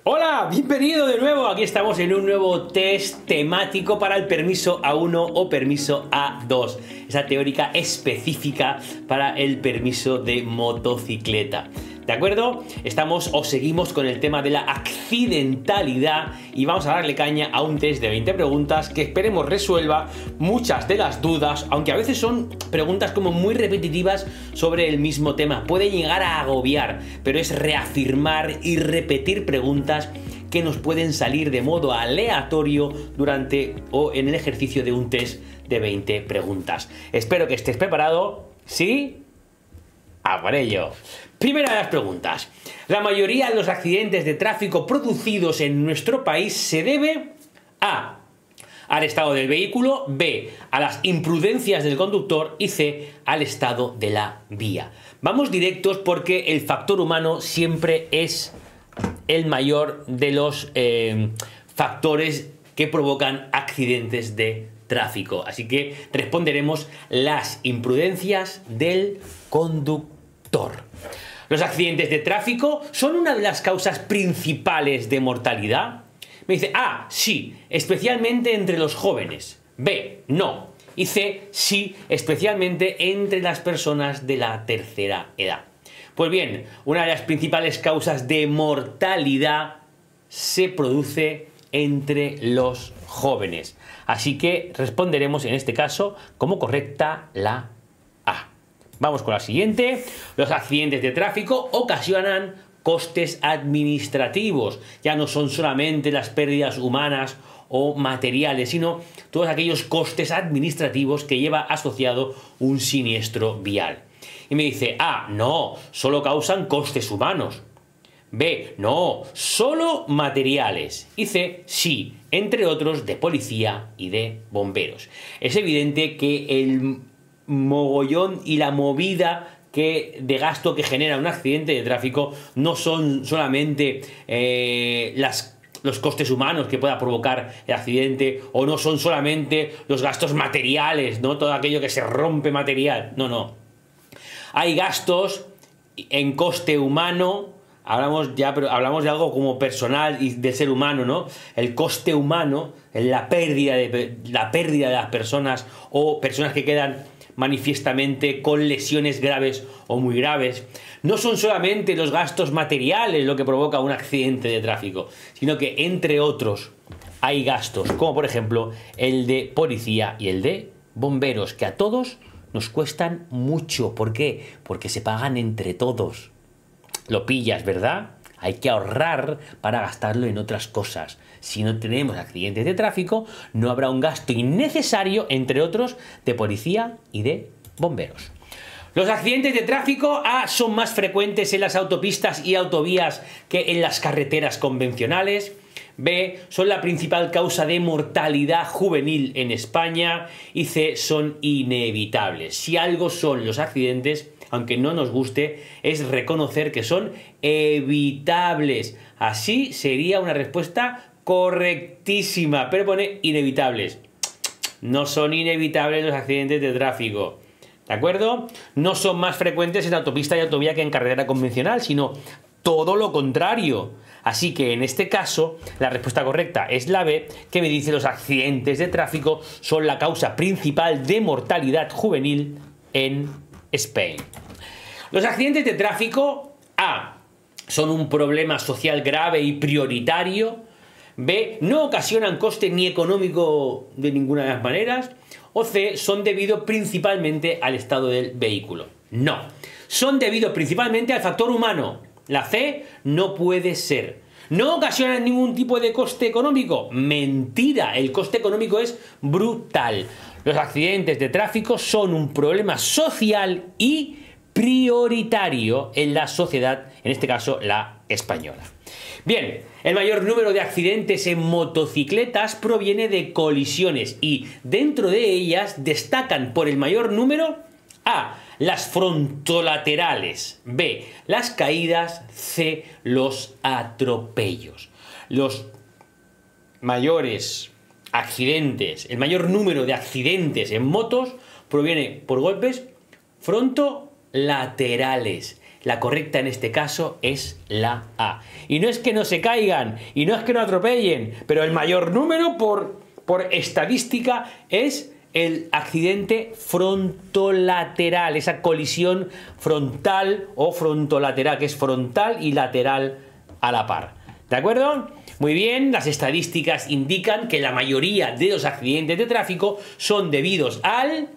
Hola, bienvenido de nuevo. Aquí estamos en un nuevo test temático para el permiso A1 o permiso A2. Esa teórica específica para el permiso de motocicleta. ¿De acuerdo? Estamos o seguimos con el tema de la accidentalidad y vamos a darle caña a un test de 20 preguntas que esperemos resuelva muchas de las dudas, aunque a veces son preguntas como muy repetitivas sobre el mismo tema. Puede llegar a agobiar, pero es reafirmar y repetir preguntas que nos pueden salir de modo aleatorio durante o en el ejercicio de un test de 20 preguntas. Espero que estés preparado. ¿Sí? ¡A por ello! Primera de las preguntas. La mayoría de los accidentes de tráfico producidos en nuestro país se debe a al estado del vehículo, B, a las imprudencias del conductor y C, al estado de la vía. Vamos directos porque el factor humano siempre es el mayor de los factores que provocan accidentes de tráfico. Así que responderemos las imprudencias del conductor. ¿Los accidentes de tráfico son una de las causas principales de mortalidad? Me dice A, sí, especialmente entre los jóvenes. B, no. Y C, sí, especialmente entre las personas de la tercera edad. Pues bien, una de las principales causas de mortalidad se produce entre los jóvenes. Así que responderemos en este caso como correcta la A. Vamos con la siguiente. Los accidentes de tráfico ocasionan costes administrativos. Ya no son solamente las pérdidas humanas o materiales, sino todos aquellos costes administrativos que lleva asociado un siniestro vial. Y me dice A, no, solo causan costes humanos. B, no, solo materiales. Y C, sí, entre otros de policía y de bomberos. Es evidente que el mogollón y la movida de gasto que genera un accidente de tráfico no son solamente los costes humanos que pueda provocar el accidente, o no son solamente los gastos materiales, ¿no? Todo aquello que se rompe material. No, no. Hay gastos en coste humano. Hablamos de algo como personal y del ser humano, ¿no? El coste humano, la pérdida de las personas o personas que quedan manifiestamente con lesiones graves o muy graves. No son solamente los gastos materiales lo que provoca un accidente de tráfico, sino que entre otros hay gastos, como por ejemplo el de policía y el de bomberos, que a todos nos cuestan mucho. ¿Por qué? Porque se pagan entre todos. Lo pillas, ¿verdad? Hay que ahorrar para gastarlo en otras cosas. Si no tenemos accidentes de tráfico, no habrá un gasto innecesario, entre otros, de policía y de bomberos. Los accidentes de tráfico A son más frecuentes en las autopistas y autovías que en las carreteras convencionales. B, son la principal causa de mortalidad juvenil en España. Y C, son inevitables. Si algo son los accidentes, aunque no nos guste, es reconocer que son evitables. Así sería una respuesta correctísima, pero pone inevitables. No son inevitables los accidentes de tráfico, ¿de acuerdo? No son más frecuentes en autopista y autovía que en carretera convencional, sino todo lo contrario. Así que en este caso la respuesta correcta es la B, que me dice los accidentes de tráfico son la causa principal de mortalidad juvenil en España. Los accidentes de tráfico A son un problema social grave y prioritario. B, no ocasionan coste ni económico de ninguna de las maneras. O C, son debido principalmente al estado del vehículo. No, son debido principalmente al factor humano. La C no puede ser. ¿No ocasionan ningún tipo de coste económico? Mentira, el coste económico es brutal. Los accidentes de tráfico son un problema social y prioritario en la sociedad, en este caso la española. Bien, el mayor número de accidentes en motocicletas proviene de colisiones y dentro de ellas destacan por el mayor número A, las frontolaterales, B, las caídas, C, los atropellos. Los mayores accidentes, el mayor número de accidentes en motos proviene por golpes frontolaterales. La correcta en este caso es la A. Y no es que no se caigan, y no es que no atropellen, pero el mayor número por estadística es el accidente frontolateral, esa colisión frontal o frontolateral, que es frontal y lateral a la par. ¿De acuerdo? Muy bien, las estadísticas indican que la mayoría de los accidentes de tráfico son debidos al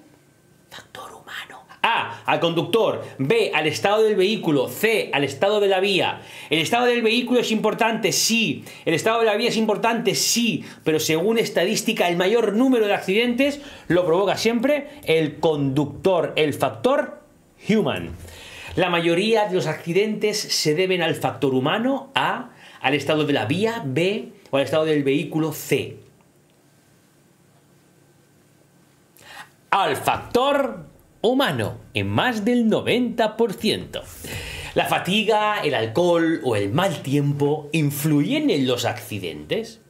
factor humano. A, al conductor. B, al estado del vehículo. C, al estado de la vía. ¿El estado del vehículo es importante? Sí. ¿El estado de la vía es importante? Sí. Pero según estadística, el mayor número de accidentes lo provoca siempre el conductor, el factor human. La mayoría de los accidentes se deben al factor humano. A, al estado de la vía. B, o al estado del vehículo. C. Al factor humano, en más del 90%. ¿La fatiga, el alcohol o el mal tiempo influyen en los accidentes?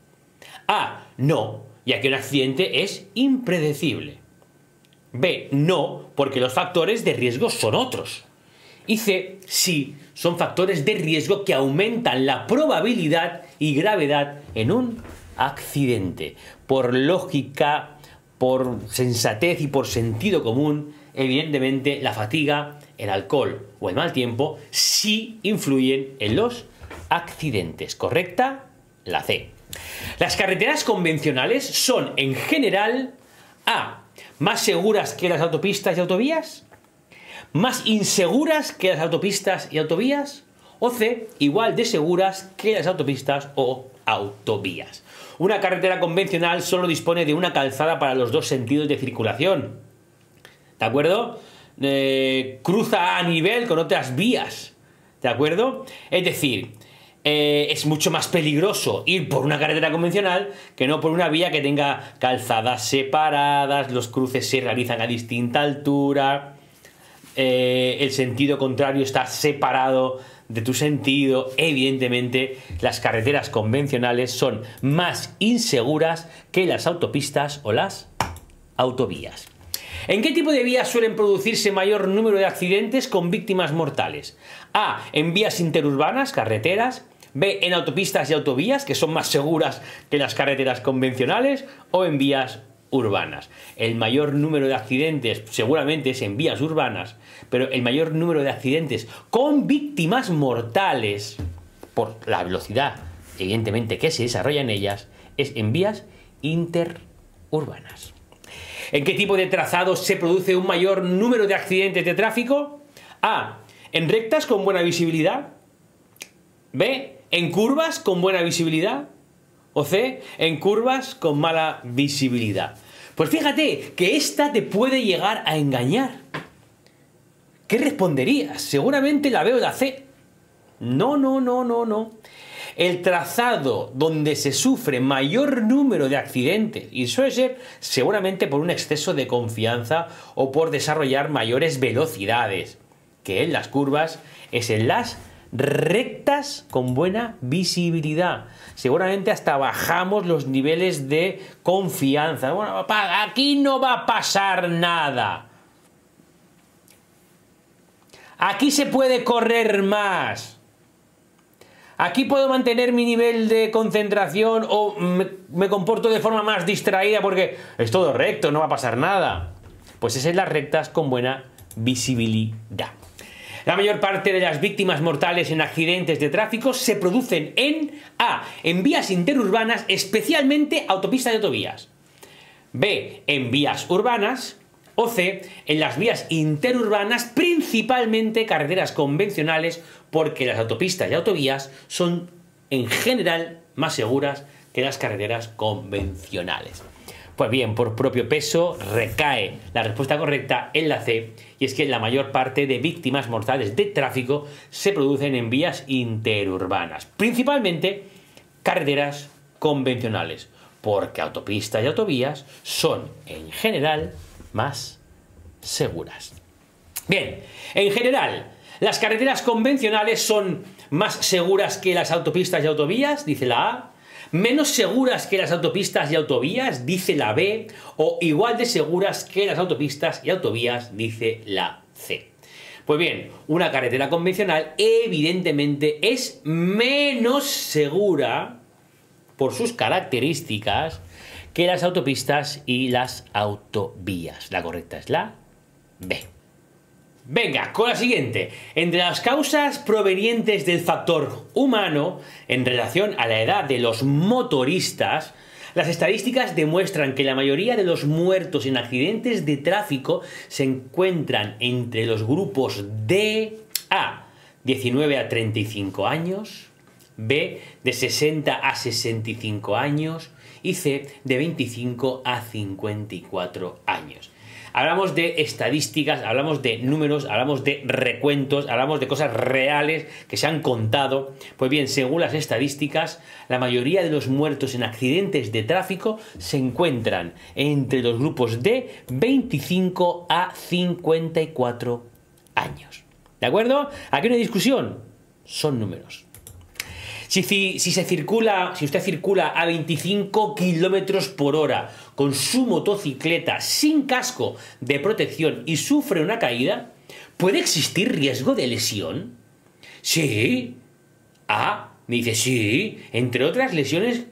A, no, ya que un accidente es impredecible. B, no, porque los factores de riesgo son otros. Y C, sí, son factores de riesgo que aumentan la probabilidad y gravedad en un accidente. Por lógica, por sensatez y por sentido común, evidentemente la fatiga, el alcohol o el mal tiempo sí influyen en los accidentes. ¿Correcta? La C. Las carreteras convencionales son en general A, más seguras que las autopistas y autovías, más inseguras que las autopistas y autovías, o C, igual de seguras que las autopistas o autovías. Una carretera convencional solo dispone de una calzada para los dos sentidos de circulación. ¿De acuerdo? Cruza a nivel con otras vías. ¿De acuerdo? Es decir, es mucho más peligroso ir por una carretera convencional que no por una vía que tenga calzadas separadas, los cruces se realizan a distinta altura, el sentido contrario está separado de tu sentido. Evidentemente, las carreteras convencionales son más inseguras que las autopistas o las autovías. ¿En qué tipo de vías suelen producirse mayor número de accidentes con víctimas mortales? A, en vías interurbanas, carreteras. B, en autopistas y autovías, que son más seguras que las carreteras convencionales. O en vías urbanas. El mayor número de accidentes seguramente es en vías urbanas, pero el mayor número de accidentes con víctimas mortales, por la velocidad, evidentemente, que se desarrolla en ellas, es en vías interurbanas. ¿En qué tipo de trazados se produce un mayor número de accidentes de tráfico? A, en rectas con buena visibilidad. B, en curvas con buena visibilidad. O C, en curvas con mala visibilidad. Pues fíjate que esta te puede llegar a engañar. ¿Qué responderías? Seguramente la B o la C. No. El trazado donde se sufre mayor número de accidentes, y suele ser seguramente por un exceso de confianza o por desarrollar mayores velocidades que en las curvas, es en las rectas con buena visibilidad. Seguramente hasta bajamos los niveles de confianza. Bueno, aquí no va a pasar nada. Aquí se puede correr más. Aquí puedo mantener mi nivel de concentración o me comporto de forma más distraída porque es todo recto, no va a pasar nada. Pues esas son las rectas con buena visibilidad. La mayor parte de las víctimas mortales en accidentes de tráfico se producen en A, en vías interurbanas, especialmente autopistas y autovías. B, en vías urbanas. O C, en las vías interurbanas, principalmente carreteras convencionales, porque las autopistas y autovías son en general más seguras que las carreteras convencionales. Pues bien, por propio peso recae la respuesta correcta en la C, y es que la mayor parte de víctimas mortales de tráfico se producen en vías interurbanas, principalmente carreteras convencionales, porque autopistas y autovías son en general más seguras. Bien, en general, las carreteras convencionales son más seguras que las autopistas y autovías, dice la A, menos seguras que las autopistas y autovías, dice la B, o igual de seguras que las autopistas y autovías, dice la C. Pues bien, una carretera convencional evidentemente es menos segura por sus características que las autopistas y las autovías. La correcta es la B. Venga, con la siguiente. Entre las causas provenientes del factor humano en relación a la edad de los motoristas, las estadísticas demuestran que la mayoría de los muertos en accidentes de tráfico se encuentran entre los grupos de A, 19 a 35 años, B, de 60 a 65 años y C, de 25 a 54 años. Hablamos de estadísticas, hablamos de números, hablamos de recuentos, hablamos de cosas reales que se han contado. Pues bien, según las estadísticas, la mayoría de los muertos en accidentes de tráfico se encuentran entre los grupos de 25 a 54 años. ¿De acuerdo? Aquí no hay discusión, son números. Si usted circula a 25 km por hora con su motocicleta sin casco de protección y sufre una caída, ¿puede existir riesgo de lesión? Sí. Me dice sí. Entre otras lesiones,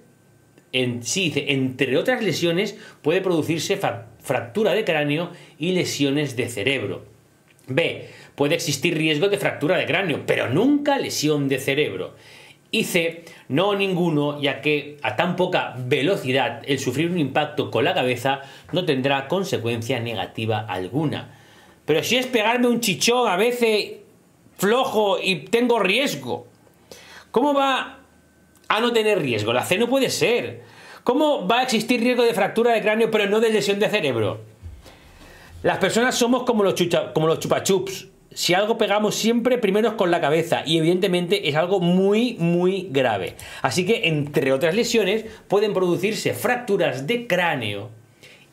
entre otras lesiones puede producirse fractura de cráneo y lesiones de cerebro. B. Puede existir riesgo de fractura de cráneo, pero nunca lesión de cerebro. Y C, no ninguno, ya que a tan poca velocidad el sufrir un impacto con la cabeza no tendrá consecuencia negativa alguna. Pero si es pegarme un chichón a veces flojo y tengo riesgo, ¿cómo va a no tener riesgo? La C no puede ser. ¿Cómo va a existir riesgo de fractura de cráneo pero no de lesión de cerebro? Las personas somos como los chupachups. Si algo pegamos siempre, primero es con la cabeza y evidentemente es algo muy, muy grave. Así que, entre otras lesiones, pueden producirse fracturas de cráneo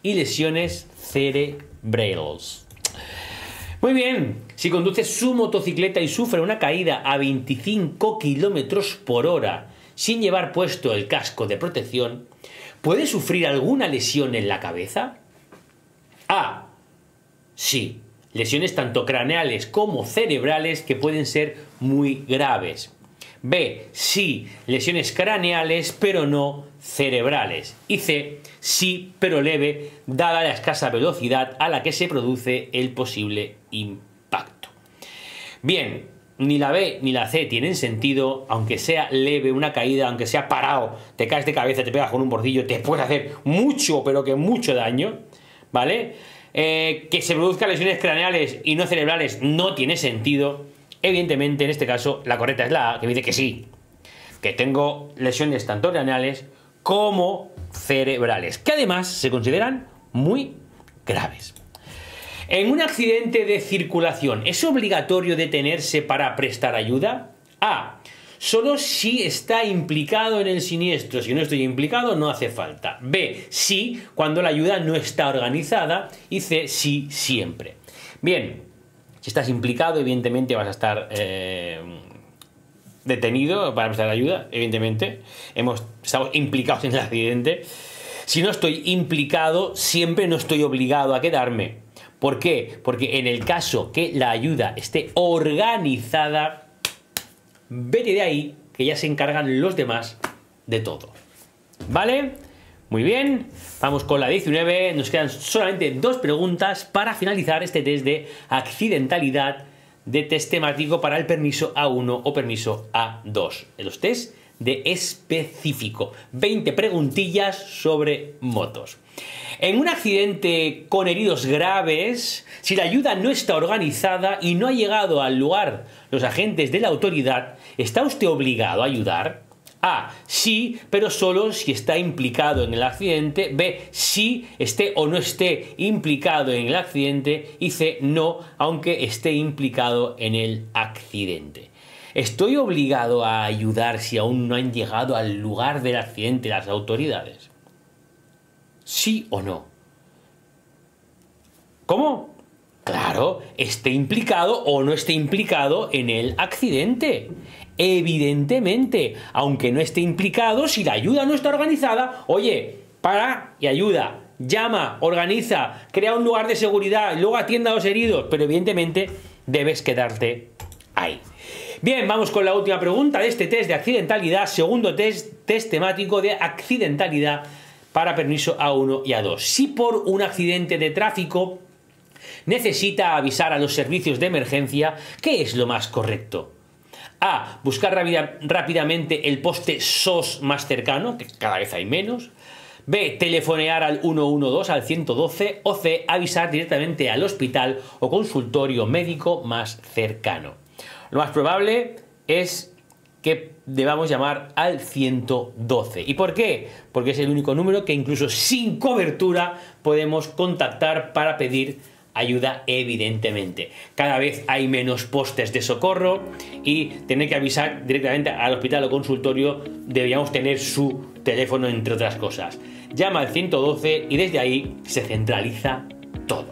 y lesiones cerebrales. Muy bien, si conduce su motocicleta y sufre una caída a 25 km por hora sin llevar puesto el casco de protección, ¿puede sufrir alguna lesión en la cabeza? A. Sí. Lesiones tanto craneales como cerebrales que pueden ser muy graves. B. Sí, lesiones craneales pero no cerebrales. Y C. Sí, pero leve, dada la escasa velocidad a la que se produce el posible impacto. Bien, ni la B ni la C tienen sentido, aunque sea leve una caída, aunque sea parado, te caes de cabeza, te pegas con un bordillo, te puede hacer mucho, pero que mucho daño, ¿vale? Que se produzcan lesiones craneales y no cerebrales no tiene sentido. Evidentemente, en este caso, la correcta es la A, que me dice que sí, que tengo lesiones tanto craneales como cerebrales, que además se consideran muy graves. En un accidente de circulación, ¿es obligatorio detenerse para prestar ayuda? A. Solo si está implicado en el siniestro. Si no estoy implicado, no hace falta. B. Sí, cuando la ayuda no está organizada. Y C. Sí, siempre. Bien, si estás implicado, evidentemente vas a estar detenido para prestar ayuda. Evidentemente, estamos implicados en el accidente. Si no estoy implicado, siempre no estoy obligado a quedarme. ¿Por qué? Porque en el caso que la ayuda esté organizada, vete de ahí, que ya se encargan los demás de todo. ¿Vale? Muy bien. Vamos con la 19. Nos quedan solamente 2 preguntas para finalizar este test de accidentalidad de test temático para el permiso A1 o permiso A2. Los test de específico. 20 preguntillas sobre motos. En un accidente con heridos graves, si la ayuda no está organizada y no ha llegado al lugar los agentes de la autoridad, ¿está usted obligado a ayudar? A. Sí, pero solo si está implicado en el accidente. B. Sí, esté o no esté implicado en el accidente. Y C. No, aunque esté implicado en el accidente. ¿Estoy obligado a ayudar si aún no han llegado al lugar del accidente las autoridades? ¿Sí o no? ¿Cómo? Claro, esté implicado o no esté implicado en el accidente. Evidentemente, aunque no esté implicado, si la ayuda no está organizada, oye, para y ayuda, llama, organiza, crea un lugar de seguridad, luego atienda a los heridos, pero evidentemente debes quedarte ahí. Bien, vamos con la última pregunta de este test de accidentalidad, segundo test temático de accidentalidad para permiso A1 y A2. Si por un accidente de tráfico necesita avisar a los servicios de emergencia, ¿qué es lo más correcto? A. Buscar rápidamente el poste SOS más cercano, que cada vez hay menos. B. Telefonear al 112, al 112. O C. Avisar directamente al hospital o consultorio médico más cercano. Lo más probable es que debamos llamar al 112. ¿Y por qué? Porque es el único número que incluso sin cobertura podemos contactar para pedir ayuda, evidentemente. Cada vez hay menos postes de socorro y tener que avisar directamente al hospital o consultorio, deberíamos tener su teléfono, entre otras cosas. Llama al 112 y desde ahí se centraliza todo.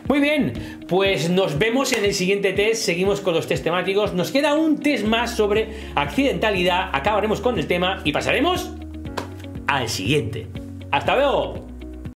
Muy bien, pues nos vemos en el siguiente test. Seguimos con los test temáticos. Nos queda un test más sobre accidentalidad. Acabaremos con el tema y pasaremos al siguiente. ¡Hasta luego!